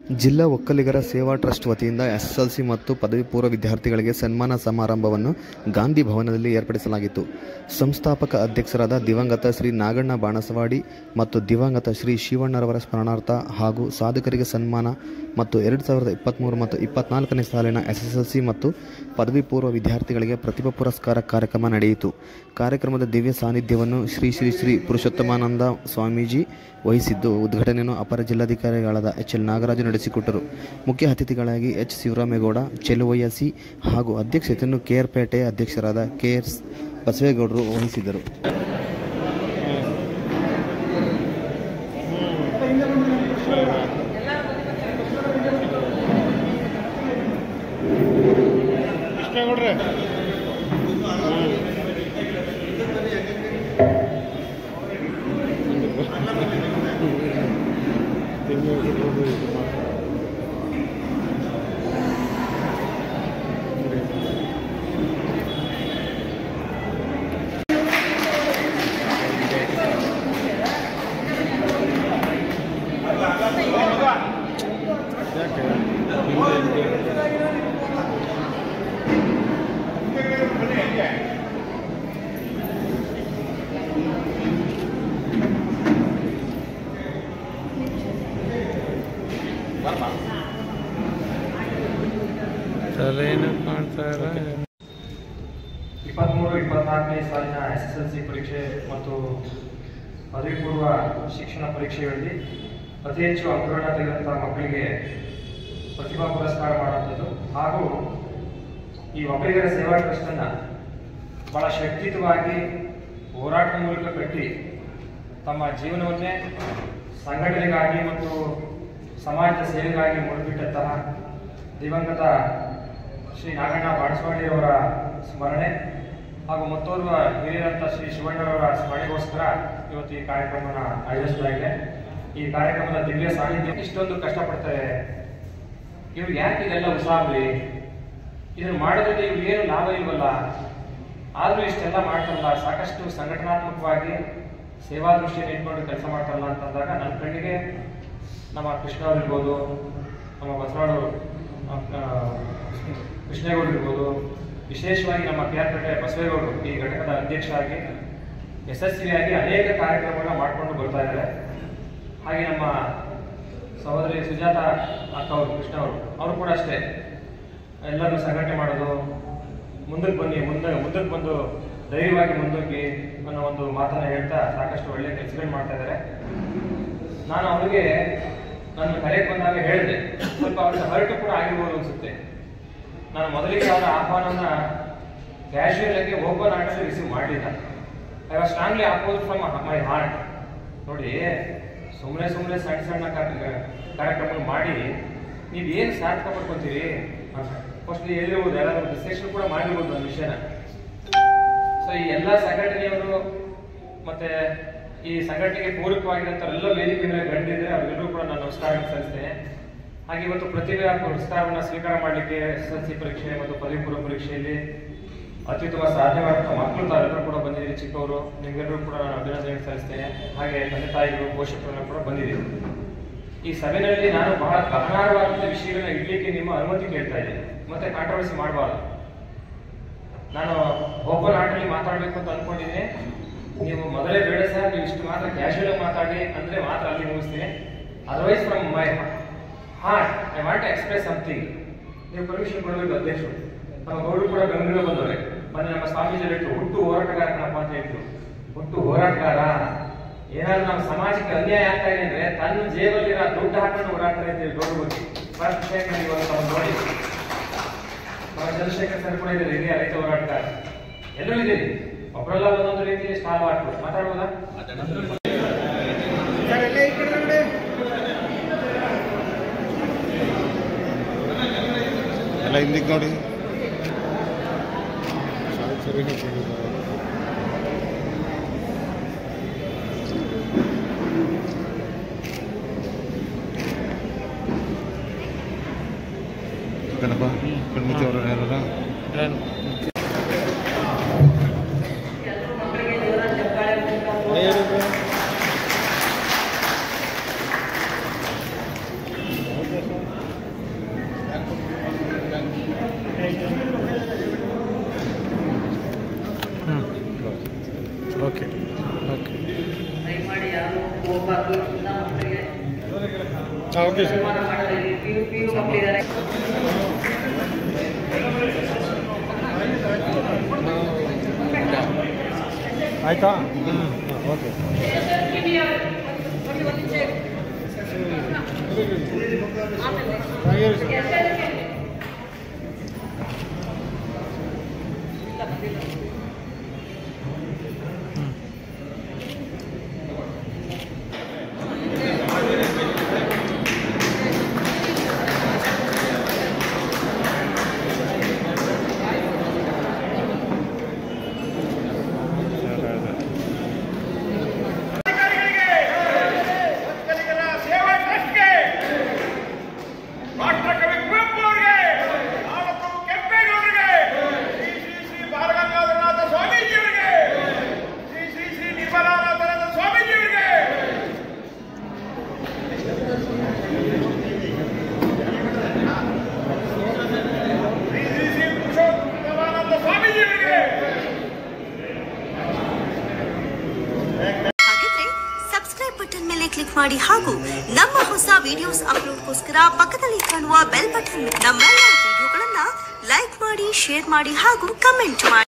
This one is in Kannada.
ಜಿಲ್ಲಾ ಒಕ್ಕಲಿಗರ ಸೇವಾ ಟ್ರಸ್ಟ್ ವತಿಯಿಂದ ಎಸ್ಎಸ್ಎಲ್ಸಿ ಮತ್ತು ಪದವಿ ಪೂರ್ವ ವಿದ್ಯಾರ್ಥಿಗಳಿಗೆ ಸನ್ಮಾನ ಸಮಾರಂಭವನ್ನು ಗಾಂಧಿ ಭವನದಲ್ಲಿ ಏರ್ಪಡಿಸಲಾಗಿತ್ತು. ಸಂಸ್ಥಾಪಕ ಅಧ್ಯಕ್ಷರಾದ ದಿವಂಗತ ಶ್ರೀ ನಾಗಣ್ಣ ಬಾಣಸವಾಡಿ ಮತ್ತು ದಿವಂಗತ ಶ್ರೀ ಶಿವಣ್ಣರವರ ಸ್ಮರಣಾರ್ಥ ಹಾಗೂ ಸಾಧಕರಿಗೆ ಸನ್ಮಾನ ಮತ್ತು 2023 ಮತ್ತು 24ನೇ ಸಾಲಿನ ಎಸ್ಎಸ್ಎಲ್ಸಿ ಮತ್ತು ಪದವಿ ಪೂರ್ವ ವಿದ್ಯಾರ್ಥಿಗಳಿಗೆ ಪ್ರತಿಭಾ ಪುರಸ್ಕಾರ ಕಾರ್ಯಕ್ರಮ ನಡೆಯಿತು. ಕಾರ್ಯಕ್ರಮದ ದಿವ್ಯ ಸಾನ್ನಿಧ್ಯವನ್ನು ಶ್ರೀ ಶ್ರೀ ಶ್ರೀ ಪುರುಷೋತ್ತಮಾನಂದ ಸ್ವಾಮೀಜಿ ವಹಿಸಿದ್ದು, ಉದ್ಘಾಟನೆಯನ್ನು ಅಪರ ಜಿಲ್ಲಾಧಿಕಾರಿಗಳಾದ ಎಚ್.ಎಲ್. ನಾಗರಾಜು ನಡೆಸಿಕೊಟ್ಟರು. ಮುಖ್ಯ ಅತಿಥಿಗಳಾಗಿ ಎಚ್. ಶಿವರಾಮೇಗೌಡ, ಚೆಲುವಯ್ಯ ಸಿ ಹಾಗೂ ಅಧ್ಯಕ್ಷತೆಯನ್ನು ಕೆಆರ್ಪೇಟೆ ಅಧ್ಯಕ್ಷರಾದ ಕೆ.ಎಸ್. ಬಸವೇಗೌಡರು ವಹಿಸಿದರು. (23-24ನೇ ಸಾಲಿನ ಎಸ್ಎಸ್ಎಲ್ಸಿ ಪರೀಕ್ಷೆ ಮತ್ತು ಪದವಿ ಪೂರ್ವ ಶಿಕ್ಷಣ ಪರೀಕ್ಷೆಗಳಲ್ಲಿ ಅತಿ ಹೆಚ್ಚು ಅಂಕಗಳನ್ನು ತೆಗೆದಂತಹ ಮಕ್ಕಳಿಗೆ ಪ್ರತಿಭಾ ಪುರಸ್ಕಾರ ಮಾಡುವಂಥದ್ದು ಹಾಗೂ ಈ ಒಕ್ಕಲಿಗರ ಸೇವಾ ಟ್ರಸ್ಟನ್ನು ಬಹಳ ಶಕ್ತಿಯುತವಾಗಿ ಹೋರಾಟದ ಮೂಲಕ ಕಟ್ಟಿ ತಮ್ಮ ಜೀವನವನ್ನೇ ಸಂಘಟನೆಗಾಗಿ ಮತ್ತು ಸಮಾಜದ ಸೇವೆಗಾಗಿ ಮುಡಿಪಿಟ್ಟಂತಹ ದಿವಂಗತ ಶ್ರೀ ನಾಗಣ್ಣ ಬಾಣಸವಾಡಿಯವರ ಸ್ಮರಣೆ ಹಾಗೂ ಮತ್ತೋರ್ವ ಹಿರಿಯರಂತ ಶ್ರೀ ಶಿವಣ್ಣರವರ ಸ್ಮರಣೆಗೋಸ್ಕರ ಇವತ್ತು ಈ ಕಾರ್ಯಕ್ರಮನ ಆಯೋಜಿಸಲಾಗಿದೆ. ಈ ಕಾರ್ಯಕ್ರಮದ ದಿವ್ಯ ಸಾನ್ನಿಧ್ಯ ಇಷ್ಟೊಂದು ಕಷ್ಟಪಡ್ತಾರೆ, ಇವ್ರಿಗೆ ಯಾಕೆ ಇದೆಲ್ಲ ಉಸಾಬರಿ, ಇದನ್ನು ಮಾಡೋದ್ರಲ್ಲಿ ಇವ್ರಿಗೇನು ಲಾಭ ಇಲ್ವಲ್ಲ, ಆದರೂ ಇಷ್ಟೆಲ್ಲ ಮಾಡ್ತಾರಲ್ಲ, ಸಾಕಷ್ಟು ಸಂಘಟನಾತ್ಮಕವಾಗಿ ಸೇವಾ ದೃಷ್ಟಿಯನ್ನು ಇಟ್ಕೊಂಡು ಕೆಲಸ ಮಾಡ್ತಾರಲ್ಲ ಅಂತಂದಾಗ ನನ್ನ ಕಣ್ಣಿಗೆ ನಮ್ಮ ಕೃಷ್ಣ ಅವರಿರ್ಬೋದು, ನಮ್ಮ ಬಸವಣ್ಣವರು ಕೃಷ್ಣೇಗೌಡರು ಇರ್ಬೋದು, ವಿಶೇಷವಾಗಿ ನಮ್ಮ ಕೆಆರ್ಪೇಟೆ ಬಸವೇಗೌಡರು ಈ ಘಟಕದ ಅಧ್ಯಕ್ಷರಾಗಿ ಯಶಸ್ವಿಯಾಗಿ ಅನೇಕ ಕಾರ್ಯಕ್ರಮಗಳನ್ನ ಮಾಡಿಕೊಂಡು ಬರ್ತಾ ಇದ್ದಾರೆ. ಹಾಗೆ ನಮ್ಮ ಸಹೋದರಿ ಸುಜಾತ ಅಕ್ಕ ಅವರು, ಕೃಷ್ಣ ಅವರು ಕೂಡ ಅಷ್ಟೇ ಎಲ್ಲರನ್ನೂ ಸಂಘಟನೆ ಮಾಡೋದು, ಮುಂದಕ್ಕೆ ಬಂದು ಧೈರ್ಯವಾಗಿ ಮುಂದೋಗಿ ಅನ್ನೋ ಒಂದು ಮಾತನ್ನು ಹೇಳ್ತಾ ಸಾಕಷ್ಟು ಒಳ್ಳೆಯ ಕೆಲಸಗಳು ಮಾಡ್ತಾ ಇದ್ದಾರೆ. ನಾನು ಅವರಿಗೆ ನನ್ನ ಕರೆಗೆ ಬಂದಾಗ ಹೇಳಿದೆ, ಸ್ವಲ್ಪ ಅವ್ರಿಗೆ ಹರ್ಟ್ ಕೂಡ ಆಗಿರ್ಬೋದು ಅನಿಸುತ್ತೆ. ನಾನು ಮೊದಲಿಗೆ ಅವರ ಆಹ್ವಾನವನ್ನು ಕ್ಯಾಶುಯಲ್ ಆಗಿ ಓಪನ್ ಆರ್ಟಲ್ಲಿ ರಿಸೀವ್ ಮಾಡಲಿಲ್ಲ. I was strongly oppose from my heart. ನೋಡಿ, ಸುಮ್ಮನೆ ಸಣ್ಣ ಕಾರ್ಯಕ್ರಮ ಮಾಡಿ ನೀವೇನು ಸಾರ್ಥಕ ಪಡ್ಕೊತೀರಿ, ಫಸ್ಟ್ ಹೇಳಿರ್ಬೋದು, ಯಾರಾದ್ರೂ ಡಿಸ್ಕಷನ್ ಕೂಡ ಮಾಡಿರ್ಬೋದು ನನ್ನ ವಿಷಯನ. ಸೊ ಈ ಎಲ್ಲ ಸಂಘಟನೆಯವರು ಮತ್ತೆ ಈ ಸಂಘಟನೆಗೆ ಪೂರಕವಾಗಿರುವಂಥವರೆಲ್ಲ ವೇದಿಕೆ ಮೇಲೆ ಗಂಡಿದ್ರೆ ಅವರೆಲ್ಲರೂ ಕೂಡ ನಾನು ನಮಸ್ಕಾರ ಸಲ್ಲಿಸ್ತೇನೆ. ಹಾಗೆ ಇವತ್ತು ಪ್ರತಿಭೆ ಪುರಸ್ಕಾರವನ್ನು ಸ್ವೀಕಾರ ಮಾಡಲಿಕ್ಕೆ ಎಸ್ಎಸ್ಎಲ್ಸಿ ಪರೀಕ್ಷೆ ಮತ್ತು ಪದವಿ ಪೂರ್ವ ಪರೀಕ್ಷೆಯಲ್ಲಿ ಅತ್ಯುತ್ತಮ ಸಾಧನೆ ಮಾಡಿದ ಮಕ್ಕಳು ತಾವೆಲ್ಲರೂ ಕೂಡ ಬಂದಿದ್ದೀರಿ. ಚಿಕ್ಕವರು ನಿಮಗೆಲ್ಲರೂ ಕೂಡ ನಾನು ಅಭಿನಂದನೆ ಸಲ್ಲಿಸ್ತೇನೆ. ಹಾಗೆ ತಂದೆ ತಾಯಿಗಳು, ಪೋಷಕರನ್ನು ಕೂಡ ಬಂದಿದ್ದೀರಿ. ಈ ಸಭೆಯಲ್ಲಿ ನಾನು ಬಹಳ ಗಹನವಾದಂಥ ವಿಷಯಗಳನ್ನ ಇಡ್ಲಿಕ್ಕೆ ನಿಮ್ಮ ಅನುಮತಿ ಕೇಳ್ತಾ ಇದ್ದೀನಿ, ಮತ್ತೆ ಕಾಂಟ್ರವರ್ಸಿ ಮಾಡಬಾರ್ದು. ನಾನು ಓಪನ್ ಆರ್ಟಲ್ಲಿ ಮಾತಾಡಬೇಕು ಅಂತ ಅಂದ್ಕೊಂಡಿದ್ದೀನಿ. ನೀವು ಮೊದಲೇ ಬೇಡ ಸರ್, ನೀವು ಇಷ್ಟು ಮಾತ್ರ ಕ್ಯಾಶುಯಲ್ ಮಾತಾಡಿ ಅಂದರೆ ಮಾತ್ರ ಅಲ್ಲಿ ಮುಗಿಸ್ತೀನಿ. Otherwise from my heart I want to express something. ನೀವು ಪರ್ಮಿಷನ್ ಕೊಡಬೇಕು ಅಧ್ಯಕ್ಷರು. ನಮ್ಮ ಗೌಡರು ಕೂಡ ಬೆಂಗಳೂರಿಗೆ ಬಂದವ್ರೆ. ಮೊನ್ನೆ ನಮ್ಮ ಸ್ವಾಮೀಜಿ ಹೇಳಿದ್ರು, ಹುಟ್ಟು ಹೋರಾಟಗಾರನಪ್ಪ ಅಂತ ಹೇಳಿದ್ರು. ಹುಟ್ಟು ಹೋರಾಟಗಾರ ಏನಾದ್ರು ನಮ್ಮ ಸಮಾಜಕ್ಕೆ ಅನ್ಯಾಯ ಆಗ್ತಾ ಇದೆ ಅಂದ್ರೆ ತನ್ನ ಜೇಬಲ್ಲಿರೋ ದುಡ್ಡು ಹಾಕೊಂಡು ಹೋರಾಡ್ತಾರೆ ಅಂತ ಹೇಳಿ ಗೌಡರು ಬಗ್ಗೆ ಫಸ್ಟ್ ವಿಷಯ ಇವಾಗ ನಾವು ನೋಡಿ. ಚಂದ್ರಶೇಖರ್ ಸರ್ ಕೂಡ ಇದ್ದಾರೆ, ಹಿರಿಯ ರೈತ ಹೋರಾಟಗಾರ. ಎಲ್ಲರೂ ಇದ್ದೀರಿ, ಒಬ್ಬರೆಲ್ಲ ಒಂದೊಂದು ರೀತಿಯಲ್ಲಿ ಸ್ಟಾಲ್ ಮಾಡ್ಬೋದು. ಮಾತಾಡ್ಬೋದಾ? ಎಲ್ಲ ಹಿಂದಿಗೆ ನೋಡಿ. ಗಣಪ ಕಣ್ಮುಚ್ಚಿ ಅವರು ಯಾರ ಆಯ್ತಾ? ಓಕೆ. ಕ್ಲಿಕ್ ಮಾಡಿ ಹಾಗೂ ನಮ್ಮ ಹೊಸ ವಿಡಿಯೋಸ್ ಅಪ್ಲೋಡ್ಗೋಸ್ಕರ ಪಕ್ಕದಲ್ಲಿ ಕಾಣುವ ಬೆಲ್ ಬಟನ್ ನಮ್ಮೆಲ್ಲ ವಿಡಿಯೋಗಳನ್ನ ಲೈಕ್ ಮಾಡಿ, ಶೇರ್ ಮಾಡಿ ಹಾಗೂ ಕಮೆಂಟ್ ಮಾಡಿ.